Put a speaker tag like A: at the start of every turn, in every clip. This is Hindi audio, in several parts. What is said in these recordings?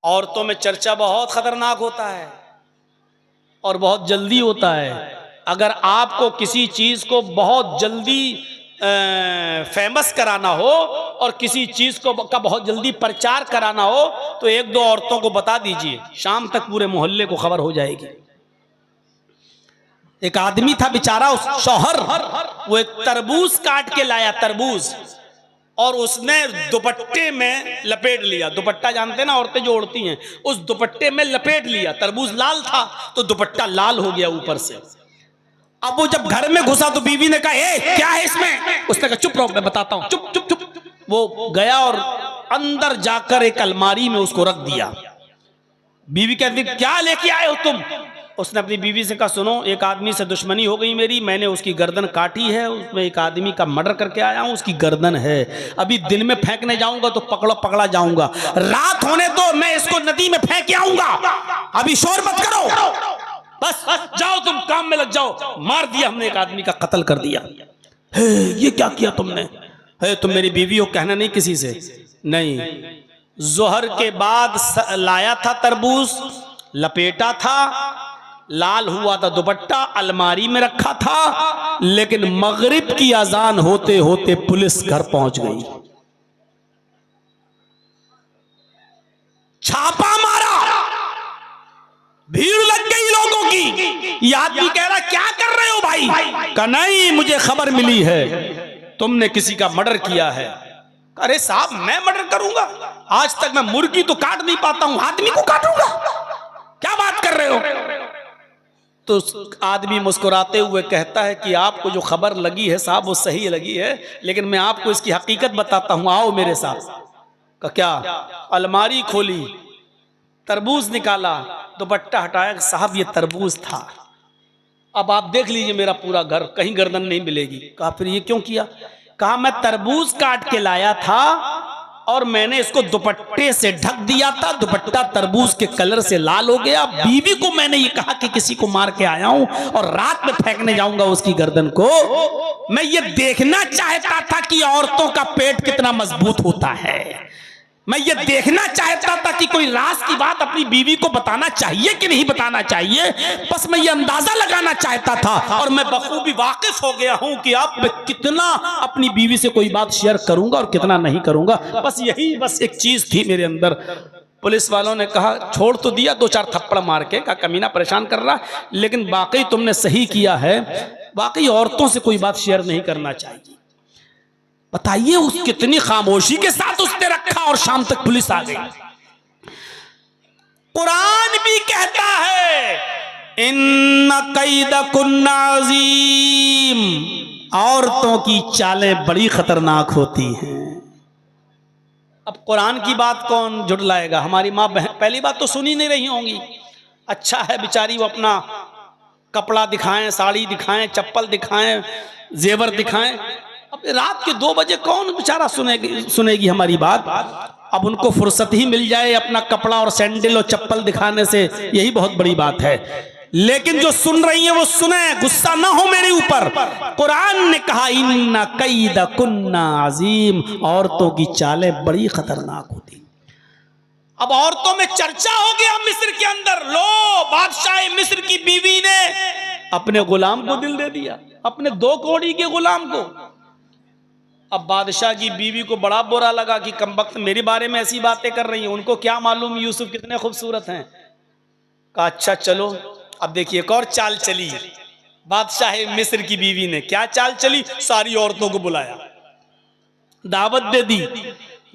A: औरतों में चर्चा बहुत खतरनाक होता है और बहुत जल्दी होता है। अगर आपको किसी चीज को बहुत जल्दी फेमस कराना हो और किसी चीज को का बहुत जल्दी प्रचार कराना हो तो एक दो औरतों को बता दीजिए, शाम तक पूरे मोहल्ले को खबर हो जाएगी। एक आदमी था बेचारा, उस शौहर, वो एक तरबूज काट के लाया, तरबूज, और उसने दुपट्टे में लपेट लिया। दुपट्टा जानते ना औरतें जो ओढ़ती हैं, उस दुपट्टे में लपेट लिया। तरबूज लाल था तो दुपट्टा लाल हो गया ऊपर से। अब वो जब घर में घुसा तो बीवी ने कहा, ए क्या है इसमें? उसने कहा चुप रहो मैं बताता हूं, चुप चुप चुप। वो गया और अंदर जाकर एक अलमारी में उसको रख दिया। बीवी कहती क्या लेके आए हो तुम? उसने अपनी बीवी से कहा सुनो, एक आदमी से दुश्मनी हो गई मेरी, मैंने उसकी गर्दन काटी है, उसमें एक आदमी का मर्डर करके आया हूं, उसकी गर्दन है, अभी दिन में फेंकने जाऊंगा तो पकड़ा जाऊंगा, रात होने तो मैं इसको नदी में फेंक के आऊंगा, अभी शोर मत करो, बस जाओ तुम काम में लग जाओ। मार दिया हमने, एक आदमी का कत्ल कर दिया। ये क्या किया तुमने? तुम मेरी बीवी हो, कहना नहीं किसी से। नहीं, जोहर के बाद लाया था तरबूज, लपेटा था, लाल हुआ था दुपट्टा, अलमारी में रखा था, लेकिन मगरिब की अजान होते होते पुलिस घर पहुंच गई, छापा मारा, भीड़ लग गई लोगों की। ये आदमी कह रहा क्या कर रहे हो भाई? कहा नहीं, मुझे खबर मिली है तुमने किसी का मर्डर किया है। अरे साहब मैं मर्डर करूंगा? आज तक मैं मुर्गी तो काट नहीं पाता हूं, आदमी को काटूंगा? क्या बात कर रहे हो? तो आदमी मुस्कुराते हुए कहता है कि आपको जो खबर लगी है साहब वो सही लगी है, लेकिन मैं आपको इसकी हकीकत बताता हूं, आओ मेरे साथ। का क्या? अलमारी खोली, तरबूज निकाला, दुपट्टा हटाया, साहब ये तरबूज था, अब आप देख लीजिए मेरा पूरा घर, कहीं गर्दन नहीं मिलेगी। कहा फिर ये क्यों किया? कहा मैं तरबूज काट के लाया था और मैंने इसको दुपट्टे से ढक दिया था, दुपट्टा तरबूज के कलर से लाल हो गया, बीवी को मैंने ये कहा कि किसी को मार के आया हूं और रात में फेंकने जाऊंगा उसकी गर्दन को। मैं ये देखना चाहता था कि औरतों का पेट कितना मजबूत होता है, मैं ये देखना चाहता था कि कोई राज की बात अपनी बीवी को बताना चाहिए कि नहीं बताना चाहिए, बस मैं ये अंदाजा लगाना चाहता था और मैं बखूबी वाकिफ हो गया हूं कि अब मैं कितना अपनी बीवी से कोई बात शेयर करूंगा और कितना नहीं करूंगा। बस यही बस एक चीज थी मेरे अंदर। पुलिस वालों ने कहा छोड़ तो दिया, दो चार थप्पड़ मार के, कहा कमीना परेशान कर रहा, लेकिन वाकई तुमने सही किया है, वाकई औरतों से कोई बात शेयर नहीं करना चाहिए। बताइए उस कितनी खामोशी के साथ उसने रखा और शाम तक पुलिस आ गई। कुरान भी कहता है इन्ना कैदकुन्ना अज़ीम, औरतों की चालें बड़ी खतरनाक होती हैं। अब कुरान की बात कौन झुटलाएगा? हमारी माँ बहन पहली बात तो सुनी नहीं रही होंगी, अच्छा है बेचारी वो अपना कपड़ा दिखाएं, साड़ी दिखाएं, चप्पल दिखाएं, जेवर दिखाएं, अब रात के 2 बजे कौन बेचारा सुनेगी हमारी बात? अब उनको फुर्सत ही मिल जाए अपना कपड़ा और सैंडल और चप्पल दिखाने से, यही बहुत बड़ी बात है। लेकिन जो सुन रही हैं वो सुने, गुस्सा ना हो मेरे ऊपर। कुरान ने कहा इन्ना कैदकुन्ना अज़ीम, औरतों की चालें बड़ी खतरनाक होती। अब औरतों में चर्चा हो गया मिस्र के अंदर, लो बादशाह मिस्र की बीवी ने अपने गुलाम को दिल दे दिया, अपने 2 कौड़ी के गुलाम को। अब बादशाह की बीवी को बड़ा बुरा लगा कि कमबख्त मेरे बारे में ऐसी बातें कर रही हैं, उनको क्या मालूम यूसुफ कितने खूबसूरत हैं। कहा अच्छा चलो, अब देखिए एक और चाल चली बादशाह मिस्र की बीवी ने। क्या चाल चली? सारी औरतों को बुलाया, दावत दे दी,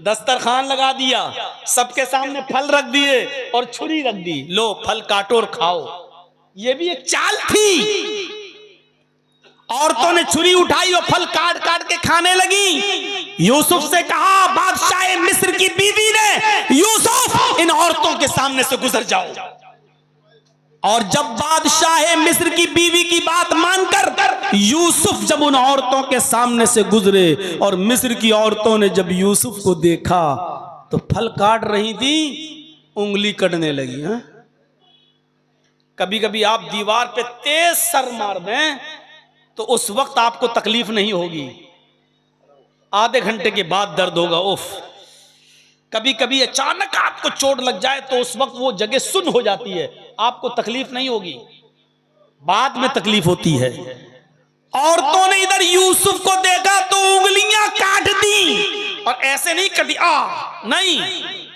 A: दस्तरखान लगा दिया, सबके सामने फल रख दिए और छुरी रख दी, लो फल काटो और खाओ। ये भी एक चाल थी। औरतों ने छुरी उठाई और फल काट काट के खाने लगी। यूसुफ से कहा बादशाह मिस्र की बीवी ने, यूसुफ इन औरतों के सामने से गुजर जाओ। और जब बादशाह मिस्र की बीवी की बात मानकर यूसुफ जब उन औरतों के सामने से गुजरे और मिस्र की औरतों ने जब यूसुफ को देखा तो फल काट रही थी, उंगली कटने लगी। कभी कभी आप दीवार पे तेज सर मार दें तो उस वक्त आपको तकलीफ नहीं होगी, आधे घंटे के बाद दर्द होगा। उफ, कभी कभी अचानक आपको चोट लग जाए तो उस वक्त वो जगह सुन्न हो जाती है, आपको तकलीफ नहीं होगी, बाद में तकलीफ होती है। औरतों ने इधर यूसुफ को देखा तो उंगलियां काट दी, और ऐसे नहीं कटी नहीं,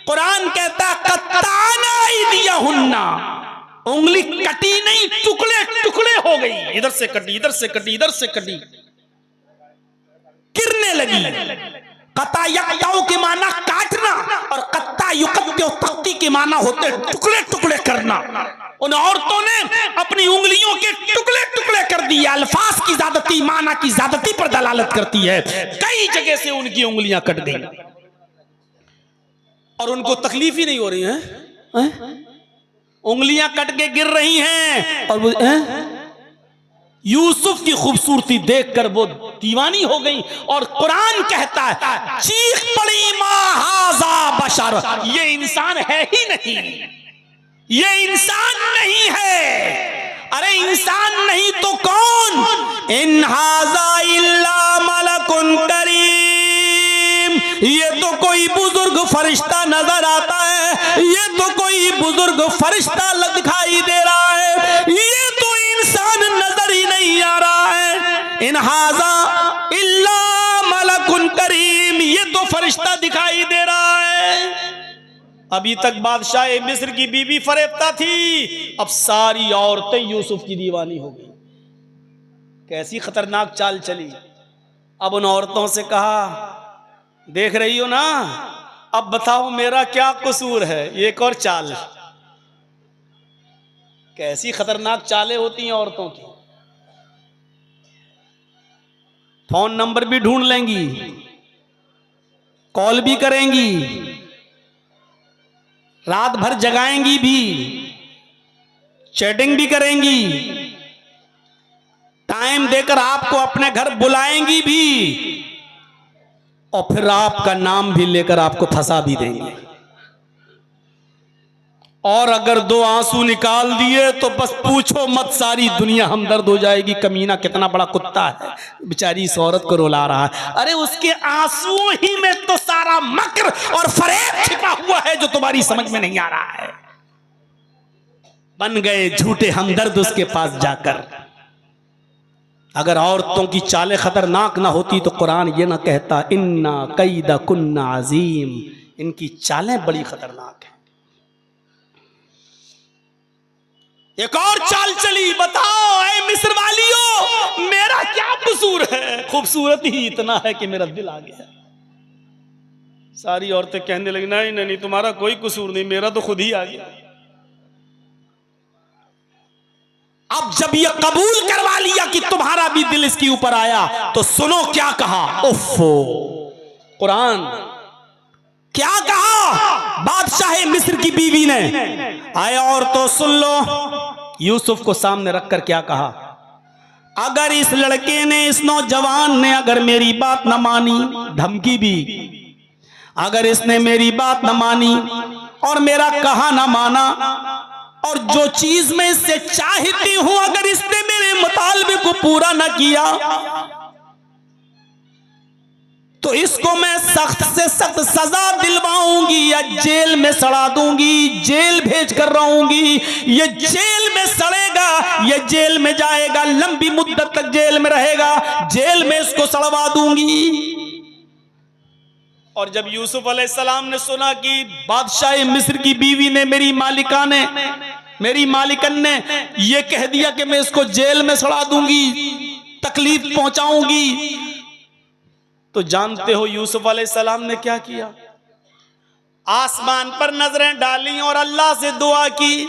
A: कुरान कहता कत्ताना अयदियहुन्ना, उंगली कटी नहीं, टुकड़े टुकड़े हो गई, इधर से कटी, इधर से कटी, इधर से कटी, गिरने लगी। कता यक्ताओं के माना काटना, और कत्ता युकत्तो तख्ती के माना होते टुकड़े टुकड़े करना। उन औरतों ने अपनी उंगलियों के टुकड़े टुकड़े कर दिए। अल्फाज की ज्यादती माना की ज्यादती पर दलालत करती है। कई जगह से उनकी उंगलियां कट गई और उनको तकलीफ ही नहीं हो रही है, उंगलियां कट के गिर रही हैं, और वो यूसुफ की खूबसूरती देखकर वो दीवानी हो गई। और कुरान कहता है चीख पड़ी मां हाजा बशर, ये इंसान है ही नहीं, ये इंसान नहीं है। अरे इंसान नहीं तो कौन, इन हाजा इल्ला मलकुन करीम, ये तो कोई बुजुर्ग फरिश्ता नजर आता है, ये तो कोई बुजुर्ग फरिश्ता दिखाई दे रहा है, ये तो इंसान नजर ही नहीं आ रहा है। इन हाजा इल्ला मलकुन करीम, ये तो फरिश्ता दिखाई दे रहा है। अभी तक बादशाह मिस्र की बीवी फरेबता थी, अब सारी औरतें यूसुफ की दीवानी हो गई। कैसी खतरनाक चाल चली। अब उन औरतों से कहा, देख रही हो ना, अब बताओ मेरा क्या कसूर है। एक और चाल, कैसी खतरनाक चालें होती हैं औरतों की। फोन नंबर भी ढूंढ लेंगी, कॉल भी करेंगी, रात भर जगाएंगी भी, चैटिंग भी करेंगी, टाइम देकर आपको अपने घर बुलाएंगी भी, और फिर आपका नाम भी लेकर आपको फंसा भी देंगे। और अगर दो आंसू निकाल दिए तो बस पूछो मत, सारी दुनिया हमदर्द हो जाएगी। कमीना कितना बड़ा कुत्ता है, बेचारी इस औरत को रुला रहा है। अरे उसके आंसुओं ही में तो सारा मक्र और फरेब छिपा हुआ है जो तुम्हारी समझ में नहीं आ रहा है। बन गए झूठे हमदर्द उसके पास जाकर। अगर औरतों की चालें खतरनाक ना होती तो कुरान ये ना कहता इन्ना कैदा कुन्ना अजीम, इनकी चालें बड़ी खतरनाक है। एक और चाल चली, बताओ ऐ मिस्र वालियों मेरा क्या कसूर है, खूबसूरत ही इतना है कि मेरा दिल आ गया। सारी औरतें कहने लगी नहीं नहीं तुम्हारा कोई कसूर नहीं, मेरा तो खुद ही आ गया। अब जब ये कबूल करवा लिया कि तुम्हारा भी दिल इसके ऊपर आया तो सुनो क्या कहा। उफ़्फ़ो, कुरान क्या कहा बादशाह मिस्र की बीवी ने। आए और तो सुन लो, यूसुफ को सामने रखकर क्या कहा। अगर इस लड़के ने, इस नौजवान ने अगर मेरी बात न मानी, धमकी भी, अगर इसने मेरी बात न मानी और मेरा कहा न माना, और जो चीज मैं इससे चाहती हूं अगर इसने मेरे मुतालबे को पूरा न किया तो इसको मैं सख्त से सख्त सजा दिलवाऊंगी या जेल में सड़ा दूंगी, जेल भेज कर रहूंगी। ये जेल में सड़ेगा, ये जेल में जाएगा, लंबी मुद्दत तक जेल में रहेगा, जेल में इसको सड़वा दूंगी। और जब यूसुफ अलैहिस्सलाम ने सुना कि बादशाह मिस्र की बीवी ने, मेरी मालिकन ने ये कह दिया कि मैं इसको जेल में सड़ा दूंगी, तकलीफ पहुंचाऊंगी, तो जानते हो यूसुफ अलैहिस्सलाम ने क्या किया। आसमान पर नजरें डाली और अल्लाह से दुआ की।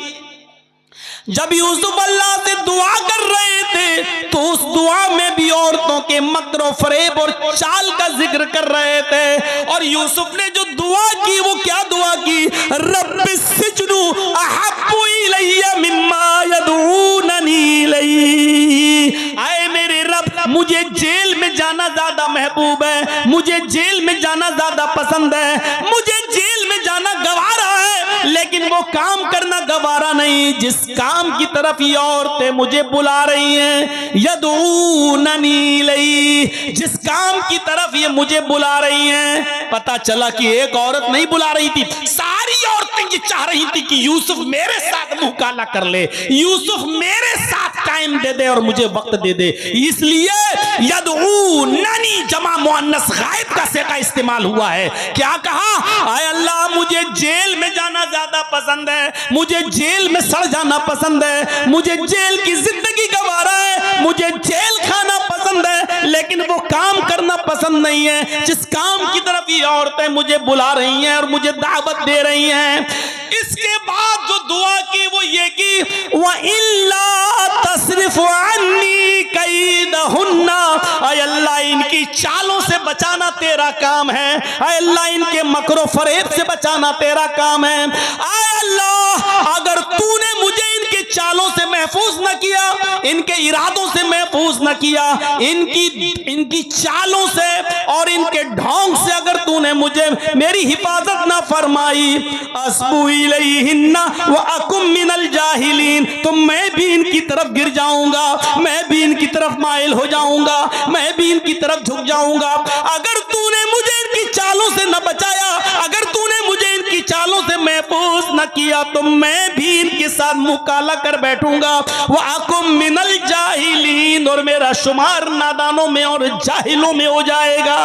A: जब यूसुफ अल्लाह से दुआ कर रहे थे तो उस दुआ में भी औरतों के मक्र फरेब और चाल का जिक्र कर रहे थे। और यूसुफ ने जो दुआ की वो क्या दुआ की, रब्बिस सिज्नु अहब्बु इलैया मिम्मा यदऊननी इलैहि, आए मेरे रब मुझे जेल में जाना ज्यादा महबूब है, मुझे जेल में जाना ज्यादा पसंद है, मुझे जेल में जाना गवारा है, लेकिन वो काम करना गवारा नहीं जिस काम की तरफ ये औरतें मुझे बुला रही हैं। यदूननी इलैहि, जिस काम की तरफ ये मुझे बुला रही हैं। पता चला कि एक औरत नहीं बुला रही थी, सारी औरतें ये चाह रही थी कि यूसुफ मेरे साथ मुंह काला कर ले, यूसुफ मेरे साथ टाइम दे दे और मुझे वक्त दे दे। इसलिए यदूननी जमा मुअन्नस गायब का सेगा इस्तेमाल हुआ है। क्या कहा? आय अल्लाह, मुझे जेल में जाना ज्यादा पसंद है, मुझे जेल में सड़ जाना पसंद है, मुझे जेल की जिंदगी गवारा है, मुझे जेल खाना पसंद है, लेकिन वो काम करना पसंद नहीं है जिस काम की तरफ ये औरतें मुझे बुला रही हैं और मुझे दावत दे रही हैं। इसके बाद जो दुआ की वो ये की, व इल्ला तस्रिफ अन्नी कैदहुन्ना, आय अल्लाह इनकी चालों से बचाना तेरा काम है, आय अल्लाह इनके मकरो फरेब से बचाना तेरा काम है। आय अल्लाह, अगर तूने मुझे इनके चालों से महफूज न किया, इनके इरादों से महफूज न किया, इनकी चालों से और इनके ढोंग से अगर तूने मुझे मेरी हिफाजत ना फरमाई, अस्बु इलैहिन्ना व अकुम मिनल जाहिलीन, तो मैं भी इनकी तरफ गिर जाऊंगा, मैं भी इनकी तरफ माइल हो जाऊंगा, मैं भी इनकी तरफ झुक जाऊंगा। अगर तूने मुझे इनकी चालों से न बचाया, अगर तूने मुझे इनकी चालों से महफूज न किया, तो मैं भी इनके साथ मुंह काला कर बैठूंगा। वो अकुम मिनल जाहिलीन, और मेरा शुमार नादानों में और जाहिलों में हो जाएगा।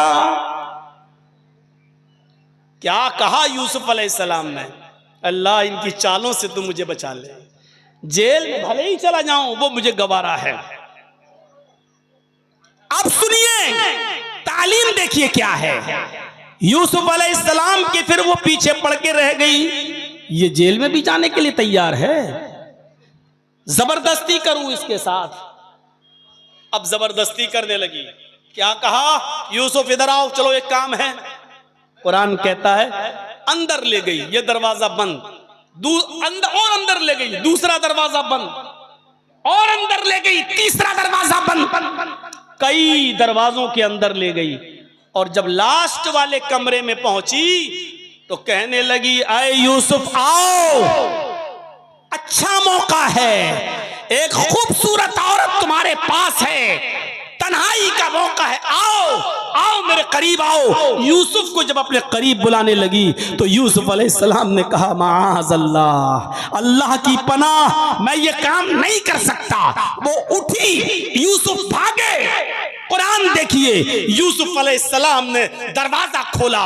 A: क्या कहा यूसुफ अलैहिस्सलाम ने? अल्लाह इनकी चालों से तू मुझे बचा ले, जेल में भले ही चला जाऊं वो मुझे गवारा है। अब सुनिए, तालीम देखिए क्या है। यूसुफ अलैहिस्सलाम के फिर वो पीछे पड़ के रह गई, ये जेल में भी जाने के लिए तैयार है, जबरदस्ती करूं इसके साथ। अब जबरदस्ती करने लगी। क्या कहा? यूसुफ इधर आओ, चलो एक काम है। कुरान कहता है अंदर ले गई, ये दरवाजा बंद, और अंदर ले गई, दूसरा दरवाजा बंद, और अंदर ले गई, तीसरा दरवाजा बंद, कई दरवाजों के अंदर ले गई। और जब लास्ट वाले कमरे में पहुंची तो कहने लगी, आए यूसुफ आओ, अच्छा मौका है, एक खूबसूरत औरत तुम्हारे पास है, तन्हाई का मौका है, आओ आओ मेरे करीब आओ। यूसुफ को जब अपने करीब बुलाने लगी तो यूसुफ अलैहिस्सलाम ने कहा, माअज़ल्लाह, अल्लाह की पनाह, मैं ये काम नहीं कर सकता। वो उठी, यूसुफ भागे। कुरान देखिए, यूसुफ अलैहिस्सलाम ने दरवाजा खोला,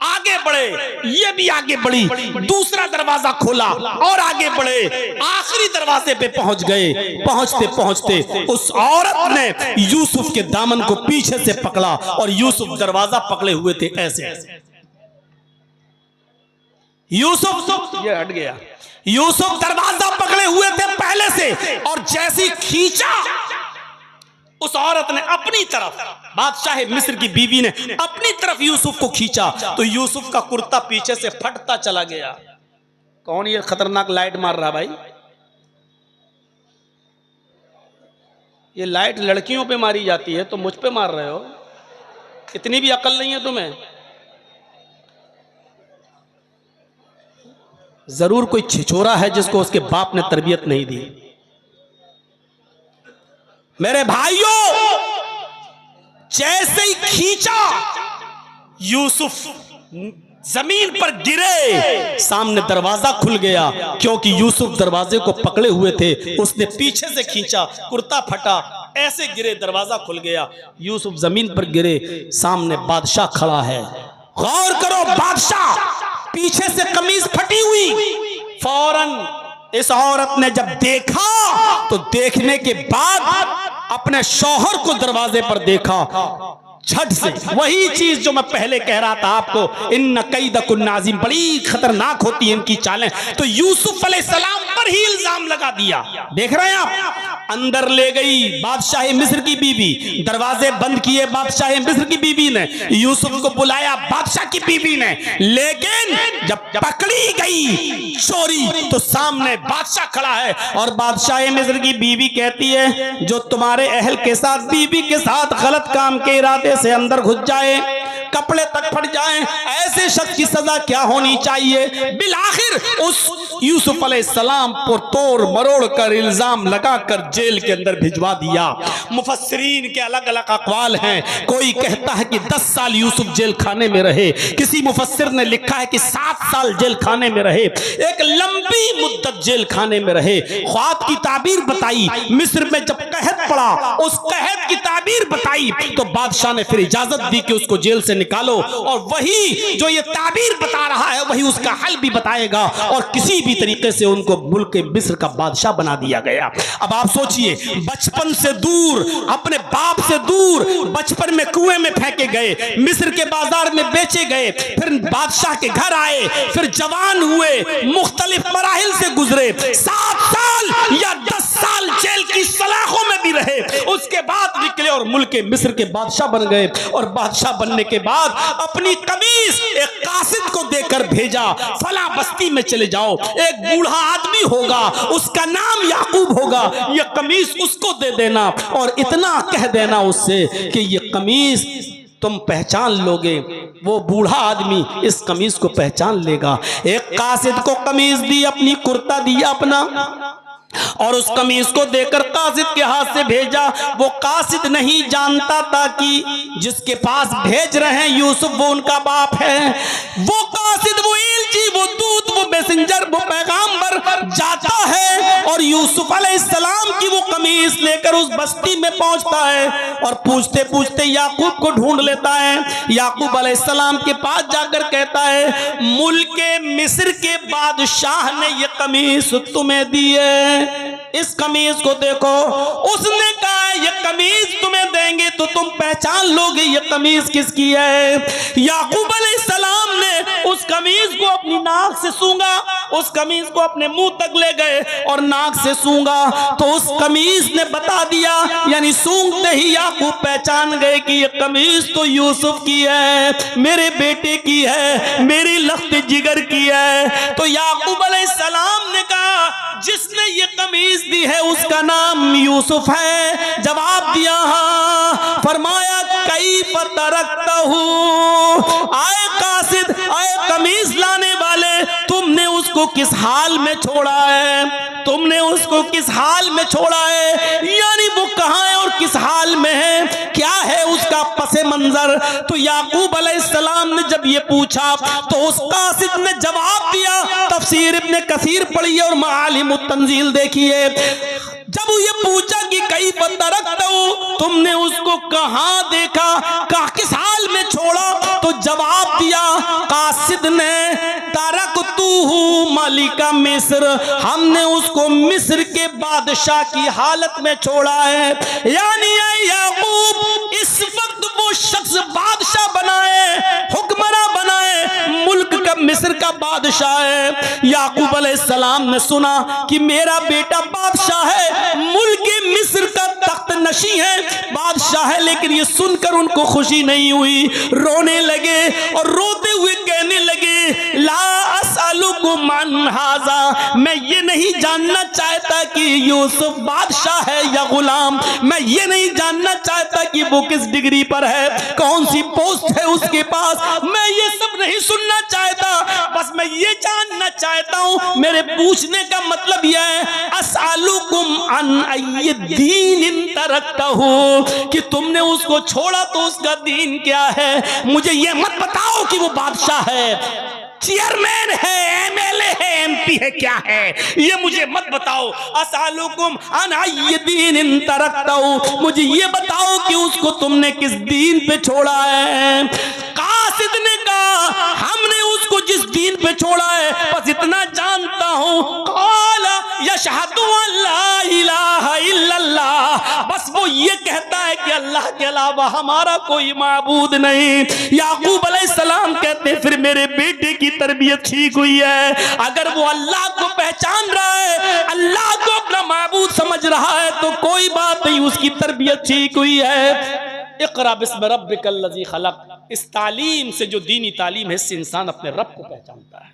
A: आगे बढ़े, ये भी आगे बढ़ी, दूसरा दरवाजा खोला और आगे बढ़े, आखिरी दरवाजे पे पहुंच गए। पहुंचते पहुंचते उस औरत ने यूसुफ के दामन को पीछे से पकड़ा और यूसुफ दरवाजा पकड़े हुए थे ऐसे। यूसुफ ये हट गया, यूसुफ दरवाजा पकड़े हुए थे पहले से, और जैसी खींचा उस औरत ने अपनी तरफ, बादशाह मिस्र की बीवी ने अपनी तरफ यूसुफ को खींचा तो यूसुफ का कुर्ता पीछे से फटता चला गया। कौन ये खतरनाक लाइट मार रहा भाई? ये लाइट लड़कियों पे मारी जाती है तो मुझ पे मार रहे हो, इतनी भी अकल नहीं है तुम्हें? जरूर कोई छिछोरा है जिसको उसके बाप ने तरबियत नहीं दी। मेरे भाइयों, जैसे ही खींचा यूसुफ जमीन पर गिरे, सामने दरवाजा खुल गया, क्योंकि यूसुफ दरवाजे को पकड़े हुए थे, उसने पीछे से खींचा, कुर्ता फटा, ऐसे गिरे, दरवाजा खुल गया, यूसुफ जमीन पर गिरे, सामने बादशाह खड़ा है। गौर करो, बादशाह, पीछे से कमीज फटी हुई। फौरन इस औरत ने जब देखा तो देखने के बाद अपने शौहर को दरवाजे पर देखा, झट से वही चीज जो मैं पहले कह रहा था आपको, इन्न कैदकुन नाज़िम, बड़ी खतरनाक होती है इनकी चालें। तो यूसुफ अलैहिस्सलाम पर ही इल्जाम लगा दिया। देख रहे हैं आप, अंदर ले गई बादशाह मिस्र की बीवी, दरवाजे बंद किए बादशाह मिस्र की बीवी ने, यूसुफ को बुलाया बादशाह की बीवी ने, लेकिन जब पकड़ी गई चोरी तो सामने बादशाह खड़ा है और बादशाह मिस्र की बीवी कहती है, जो तुम्हारे अहल के साथ, बीवी के साथ गलत काम के इरादे से अंदर घुस जाए कपड़े तक फट जाएं, ऐसे शख्स की सजा क्या होनी चाहिए? बिलाखिर उस यूसुफ अलैहिस्सलाम को तोड़ मरोड़ कर इल्जाम लगाकर जेल के अंदर भिजवा दिया। मुफस्सिरीन के अलग अलग अक़वाल हैं। कोई कहता है कि 10 साल यूसुफ जेल खाने में रहे, किसी मुफस्सिर ने लिखा है कि 7 साल जेल खाने में रहे, एक लंबी मुद्दत जेल खाने में रहे। ख्वाब की ताबीर बताई, मिस्र में जब कहत पड़ा, उस कहत की ताबीर बताई तो बादशाह ने फिर इजाजत दी कि उसको जेल से निकालो, और वही जो ये ताबीर बता रहा है वही उसका हल भी बताएगा, और किसी भी तरीके से उनको मुल्क मिस्र का बादशाह बना दिया गया। अब आप सोचिए, बचपन से दूर, अपने बाप से दूर, बचपन में कुएं में फेंके गए, मिस्र के बाजार में बेचे गए, फिर बादशाह के घर आए, फिर जवान हुए, मुख्तलिफ मराहिल से गुजरे, 7 साल या 10 साल जेल की सलाखों में भी रहे, उसके बाद निकले और मुल्क मिस्र के बादशाह बन गए। और बादशाह बनने के बाद अपनी कमीज एक कासिद को देकर भेजा, फला बस्ती में चले जाओ, एक बूढ़ा आदमी होगा, उसका नाम याकूब होगा, ये कमीज उसको दे देना, और इतना कह देना उससे कि ये कमीज तुम पहचान लोगे, वो बूढ़ा आदमी इस कमीज को पहचान लेगा। एक कासिद को कमीज दी, अपनी कुर्ता दिया अपना, और उस कमीज को देकर कासिद के हाथ से भेजा। वो कासिद नहीं जानता था कि जिसके पास भेज रहे हैं यूसुफ वो उनका बाप है। वो कासिद, वो इल्ची, वो दूत, वो मैसेंजर, वो पैगाम्बर जाता है और यूसुफ अलैहिस्सलाम की वो कमीज लेकर उस बस्ती में पहुंचता है, और पूछते पूछते याकूब को ढूंढ लेता है। याकूब अलैहिस्सलाम के पास जाकर कहता है, मुल्क मिस्र के बादशाह ने ये कमीज तुम्हें दी है, इस कमीज को देखो। उसने कहा, ये कमीज तुम्हें देंगे तो तुम पहचान लोगे ये कमीज किसकी है। याकूब अलैहिस्सलाम ने उस कमीज को अपनी नाक से सूंघा, उस कमीज को अपने मुंह तक ले गए और नाक से सूंघा, तो उस कमीज ने बता दिया, यानी सूंघते ही याकूब पहचान गए कि ये कमीज तो यूसुफ की है, मेरे बेटे की है, मेरी लख्त जिगर की है। तो याकूब अलैहिस्सलाम ने कहा, जिसने ये कमीज दी है उसका नाम यूसुफ है। जवाब दिया, हाँ। फरमाया, कई तरकता हूँ, आए कासिद, आए कमीज लाने वाले, तुमने उसको किस हाल में छोड़ा है, तुमने उसको किस हाल में छोड़ा है, यानी वो कहाँ है और किस हाल में है, क्या है उसका पसे मंजर। तो याकूब अलैहिस्सलाम ने जब ये पूछा तो उस कासिद ने जवाब दिया, तफसीर इब्ने कसीर पढ़िए और मालिम तंजील देखिए। जब ये पूछा कि कई तरकता हूँ, तुमने उसको कहाँ देखा, किस हाल में छोड़ा, तो जवाब दिया कासिद ने, तरकतुहु मलिका मिस्र, हमने उसको मिस्र के बादशाह की हालत में छोड़ा है। यानी याकूब इस वक्त वो शख्स बादशाह बनाए, हुक्मरान बनाए, मुल्क का मिस्र का बादशाह है। याकूब अलैहिस्सलाम ने सुना कि मेरा बेटा बादशाह है, मुल्क मिस्र का तख्त नशी है, बादशाह है, लेकिन ये सुनकर उनको खुशी नहीं हुई, रोने लगे और रोते हुए कहने लगे, ला असअलुकुम अन हाज़ा, मैं ये नहीं जानना चाहता कि यूसुफ बादशाह है या गुलाम, मैं ये नहीं जानना चाहता कि वो किस डिग्री पर है, कौन सी पोस्ट है उसके पास, मैं ये सब नहीं सुनना चाहता, बस मैं ये जानना चाहता हूँ, मेरे पूछने का मतलब यह है, असअलुकुम अन अय्यि दीन तरकतहु, कि तुमने उसको छोड़ा तो उसका दीन क्या है। मुझे ये मत बताओ कि वो बादशाह है, चेयरमैन है, एमएलए है, एमपी है, क्या है, ये मुझे मत बताओ। असअलुकुम अन अय्यि दीन तरकतहु, मुझे ये बताओ कि उसको तुमने किस दीन पे छोड़ा है। कासिद ने कहा, हमने उसको जिस दीन पे छोड़ा है बस इतना जानता हूँ, क़ाला यशहदु अल्ला इलाहा इल्लल्लाह, बस वो ये कहता है कि अल्लाह के अलावा हमारा कोई माबूद नहीं। याकूब अलैहिस्सलाम कहते हैं, फिर मेरे बेटे की तरबियत ठीक हुई है, अगर वो अल्लाह को पहचान रहा है, अल्लाह को अपना माबूद समझ रहा है तो कोई बात नहीं, उसकी तरबियत ठीक हुई है। इक़रा बिस्मि रब्बिकल लज़ी खलक़, इस तालीम से, जो दीनी तालीम है, इससे इंसान अपने रब को पहचानता है।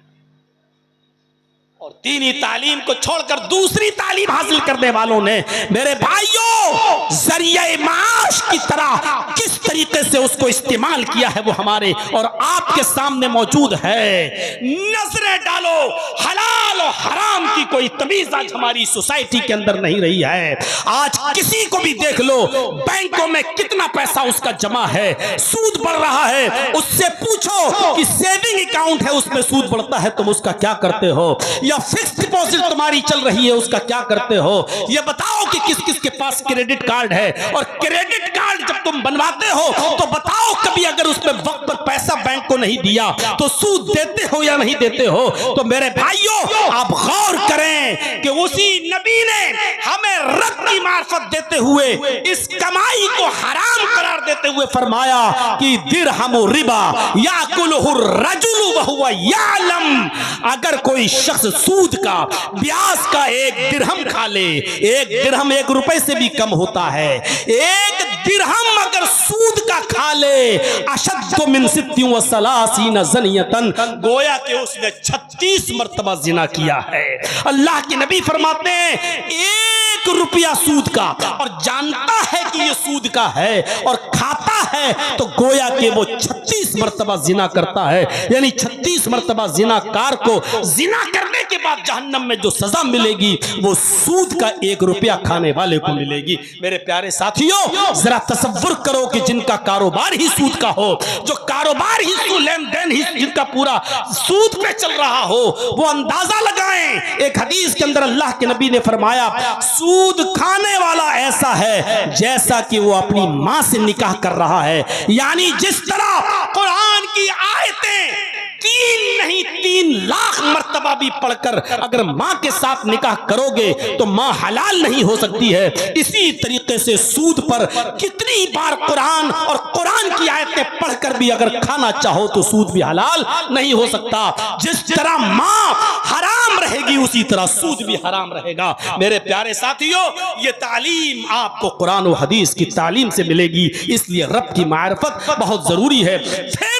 A: और दीनी तालीम को छोड़कर दूसरी तालीम हासिल करने वालों ने मेरे भाइयों जरिए माश की तरह किस तरीके से उसको इस्तेमाल किया है वो हमारे और आपके सामने मौजूद है। नजरें डालो, हलाल और हराम की कोई तमीज आज हमारी सोसाइटी के अंदर नहीं रही है। आज किसी को भी देख लो, बैंकों में कितना पैसा उसका जमा है, सूद बढ़ रहा है, उससे पूछो कि सेविंग अकाउंट है उसमें सूद बढ़ता है तुम उसका क्या करते हो, या फिक्स डिपॉजिट तुम्हारी चल रही है उसका क्या करते हो। ये बताओ कि किस किस के पास क्रेडिट कार्ड है, और क्रेडिट कार्ड जब तुम बनवाते हो तो बताओ कभी अगर उसमें वक्त पर पैसा बैंक को नहीं दिया तो सूद देते हो या नहीं देते हो। तो मेरे भाइयों आप गौर करें कि उसी नबी ने हमें रब की मार्फत देते हुए इस कमाई को हराम करार देते हुए फरमाया कि दिरहमु रिबा याकुलुहु रजुलु वहुवा यालम। अगर कोई शख्स सूद का, ब्याज का 1 दिरहम खा ले, 1 दिरहम 1 रुपए से भी कम होता है, 1 दिरहम अगर सूद का खा ले, अशद्दु मिन सित्तिन व सलासीन ज़नियतन, गोया कि उसने 36 मर्तबा जिना किया है। अल्लाह के नबी फरमाते हैं 1 रुपया सूद का, और जानता है कि ये सूद का है और खाता है तो गोया कि वो 36 मर्तबा जिना करता है। यानी 36 मर्तबा जिनाकार को जिना करने के बाद जहन्नम में जो सजा मिलेगी वो सूद का 1 रुपया खाने वाले को मिलेगी। मेरे प्यारे साथियों जरा तसव्वुर करो कि जिनका कारोबार ही सूद का हो, जो कारोबार ही लेन देन ही जिनका पूरा सूद पे चल रहा हो, वो अंदाजा लगाएं। एक हदीस के अंदर अल्लाह के नबी ने फरमाया सूद खाने वाला ऐसा है जैसा कि वो अपनी मां से निकाह कर रहा है। यानी जिस तरह कुरान की आयतें 3 नहीं 3 लाख मर्तबा भी पढ़कर अगर मां के साथ निकाह करोगे तो मां हलाल नहीं हो सकती है, इसी तरीके से सूद पर कितनी बार कुरान और कुरान की आयतें पढ़कर भी अगर खाना चाहो तो सूद भी हलाल नहीं हो सकता। जिस तरह मां हराम रहेगी उसी तरह सूद भी हराम रहेगा। मेरे प्यारे साथियों ये तालीम आपको कुरान और हदीस की तालीम से मिलेगी, इसलिए रब की मारिफत बहुत जरूरी है। फिर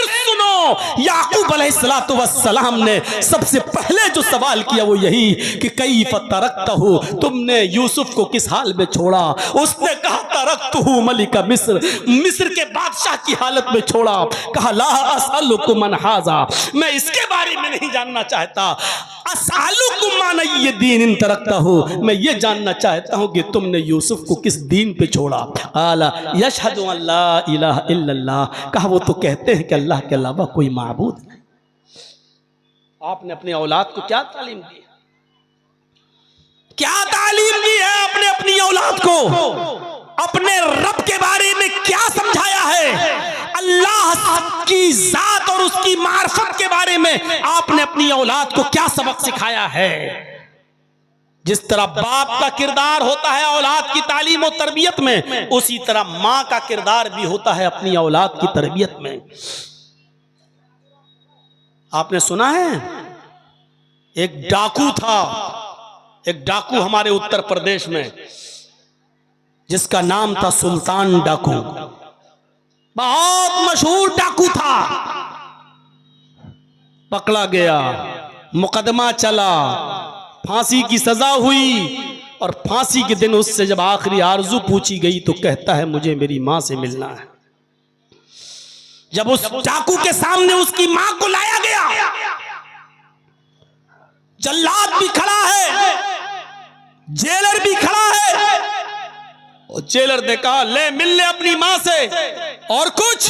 A: याकूब अलैहिस्सलातु वस्सलाम ने सबसे पहले जो सवाल किया वो यही कि कैफ़ तरक्तहु, तुमने यूसुफ को किस हाल में छोड़ा। उसने कहा तरक्तहु मलिका मिस्र, मिस्र के बादशाह की हालत में छोड़ा। कहा ला असअलुकुम मन हाज़ा, मैं इसके बारे में नहीं जानना चाहता। असअलुकुम मान ये दीन इन तरक्तहु, मैं ये जानना चाहता हूँ कि तुमने यूसुफ को किस दीन पे छोड़ा। आला यशहदु अल्ला इलाहा इल्लल्लाह, कहा वो तो कहते हैं कि अल्लाह के अलावा कोई माबूद नहीं। आपने अपनी औलाद को क्या तालीम दी, क्या तालीम दी है आपने अपनी औलाद को, अपने रब के बारे में क्या समझाया है, अल्लाह की जात और उसकी मार्फत के बारे में आपने अपनी औलाद को क्या सबक सिखाया है। जिस तरह बाप का किरदार होता है औलाद की तालीम और तरबियत में, उसी तरह मां का किरदार भी होता है अपनी औलाद की तरबियत में। आपने सुना है एक डाकू था, एक डाकू हमारे उत्तर प्रदेश में जिसका नाम था सुल्तान डाकू, बहुत मशहूर डाकू था। पकड़ा गया, मुकदमा चला, फांसी की सजा हुई, और फांसी के दिन उससे जब आखिरी आरजू पूछी गई तो कहता है मुझे मेरी मां से मिलना है। जब उस डाकू के सामने उसकी मां को लाया गया, जल्लाद भी खड़ा है, जेलर भी खड़ा है, और जेलर ने कहा ले मिल ले अपनी मां से, और कुछ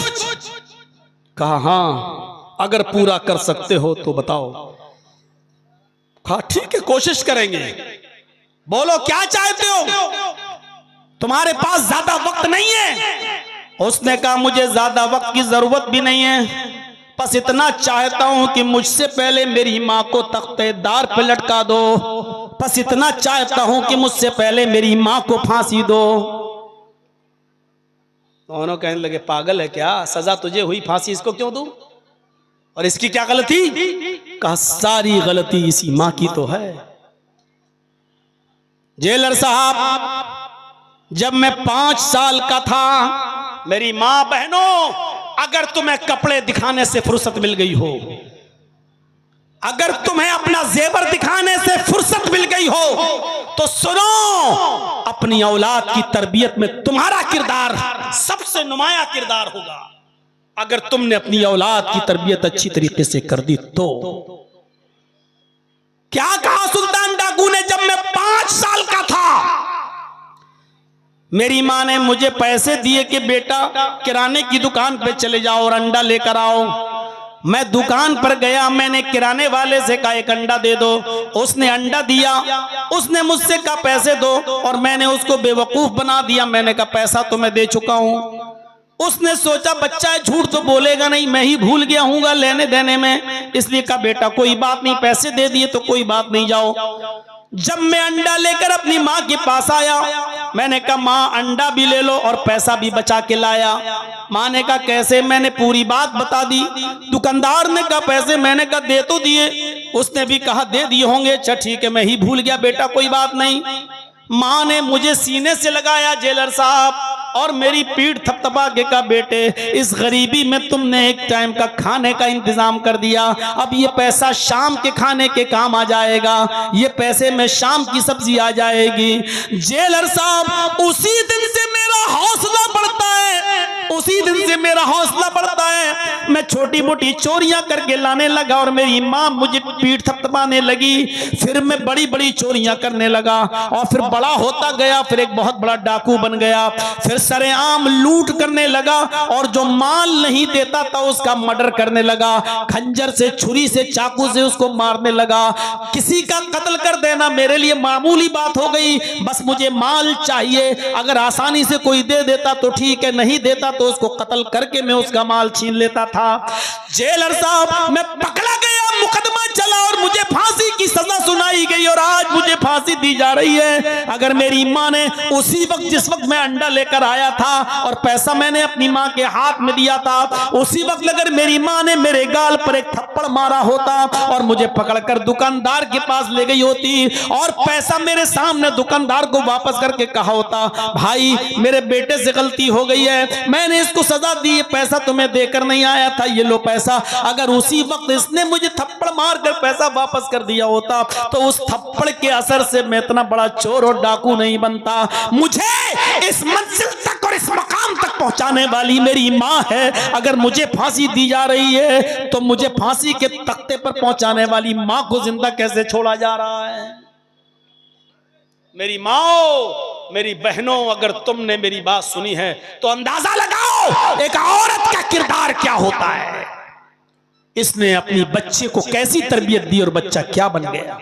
A: कहा हाँ अगर पूरा कर सकते हो तो बताओ। कहा ठीक है कोशिश करेंगे, बोलो क्या चाहते हो, तुम्हारे पास ज्यादा वक्त नहीं है। उसने कहा मुझे ज्यादा वक्त की जरूरत भी नहीं है, बस इतना चाहता हूं कि मुझसे पहले मेरी मां को तख्तेदार पे लटका दो, बस इतना चाहता हूं कि मुझसे पहले मेरी मां को फांसी दो। दोनों कहने लगे पागल है क्या, सजा तुझे हुई, फांसी इसको क्यों दूं, और इसकी क्या गलती। कहा सारी गलती इसी मां की तो है। जेलर साहब जब मैं 5 साल का था, मेरी मां बहनों अगर तुम्हें कपड़े दिखाने से फुर्सत मिल गई हो, अगर तुम्हें अपना जेवर दिखाने से फुर्सत मिल गई हो तो सुनो, अपनी औलाद की तरबियत में तुम्हारा किरदार सबसे नुमाया किरदार होगा। अगर तुमने अपनी औलाद की तरबियत अच्छी तरीके से कर दी तो। क्या कहा सुल्तान डाकू ने, जब मैं 5 साल का था मेरी मां ने मुझे पैसे दिए कि बेटा किराने की दुकान पे चले जाओ और अंडा लेकर आओ। मैं दुकान पर गया, मैंने किराने वाले से कहा एक अंडा दे दो, उसने अंडा दिया, उसने मुझसे कहा पैसे दो और मैंने उसको बेवकूफ बना दिया। मैंने कहा पैसा तो मैं दे चुका हूं। उसने सोचा बच्चा है झूठ तो बोलेगा नहीं, मैं ही भूल गया हूँगा लेने देने में, इसलिए कहा बेटा कोई बात नहीं, पैसे दे दिए तो कोई बात नहीं, जाओ। जब मैं अंडा लेकर अपनी माँ के पास आया, मैंने कहा माँ अंडा भी ले लो और पैसा भी बचा के लाया। माँ ने कहा कैसे? मैंने पूरी बात बता दी। दुकानदार ने कहा पैसे? मैंने कहा दे तो दिए। उसने भी कहा दे दिए होंगे। अच्छा ठीक है, मैं ही भूल गया बेटा, कोई बात नहीं। माँ ने मुझे सीने से लगाया जेलर साहब और मेरी पीठ थपथपा के कहा बेटे इस गरीबी में तुमने एक टाइम का खाने का इंतजाम कर दिया, अब ये पैसा शाम के खाने के काम आ जाएगा, ये पैसे में शाम की सब्जी आ जाएगी। जेलर साहब उसी दिन से मेरा हौसला बढ़ता है, उसी दिन से मेरा हौसला बढ़ता है। मैं छोटी मोटी चोरियां करके लाने लगा और मेरी माँ मुझे पीठ थपथपाने लगी। फिर मैं बड़ी बड़ी चोरियां करने लगा और फिर बड़ा होता गया, फिर एक बहुत बड़ा डाकू बन गया। फिर सरेआम लूट करने लगा और जो माल नहीं देता था उसका मर्डर करने लगा, खंजर से, छुरी से, चाकू से उसको मारने लगा। किसी का कत्ल कर देना मेरे लिए मामूली बात हो गई, बस मुझे माल चाहिए। अगर आसानी से कोई दे देता तो ठीक है, नहीं देता तो उसको कत्ल करके मैं उसका माल छीन लेता था। जेलर साहब मैं पकड़ा गया, मुकदमा चला और मुझे फांसी की सजा सुनाई गई और आज मुझे फांसी दी जा रही है। अगर मेरी माँ ने उसी वक्त, जिस वक्त मैं अंडा लेकर आया था और पैसा मैंने अपनी माँ के हाथ में दिया था, उसी वक्त अगर मेरी माँ ने मेरे गाल पर एक थप्पड़ मारा होता और मुझे पकड़कर दुकानदार के पास ले गई होती और पैसा मेरे सामने दुकानदार को वापस करके कहा होता भाई मेरे बेटे से गलती हो गई है, मैंने इसको सजा दी, पैसा तुम्हें देकर नहीं आया था, ये लो पैसा। अगर उसी वक्त इसने मुझे थप्पड़ मारकर पैसा वापस कर दिया होता तो उस थप्पड़ के असर से मैं इतना बड़ा चोर और डाकू नहीं बनता। मुझे इस मंजिल तक और इस मकाम तक पहुंचाने वाली मेरी माँ है। अगर मुझे फांसी दी जा रही है तो मुझे फांसी के तख्ते पर पहुंचाने वाली माँ को जिंदा कैसे छोड़ा जा रहा है? मेरी माँ, मेरी बहनों, अगर तुमने मेरी बात सुनी है तो अंदाजा लगाओ एक औरत का किरदार क्या होता है। इसने अपनी बच्चे को कैसी तरबियत दी और बच्चा क्या बन गया।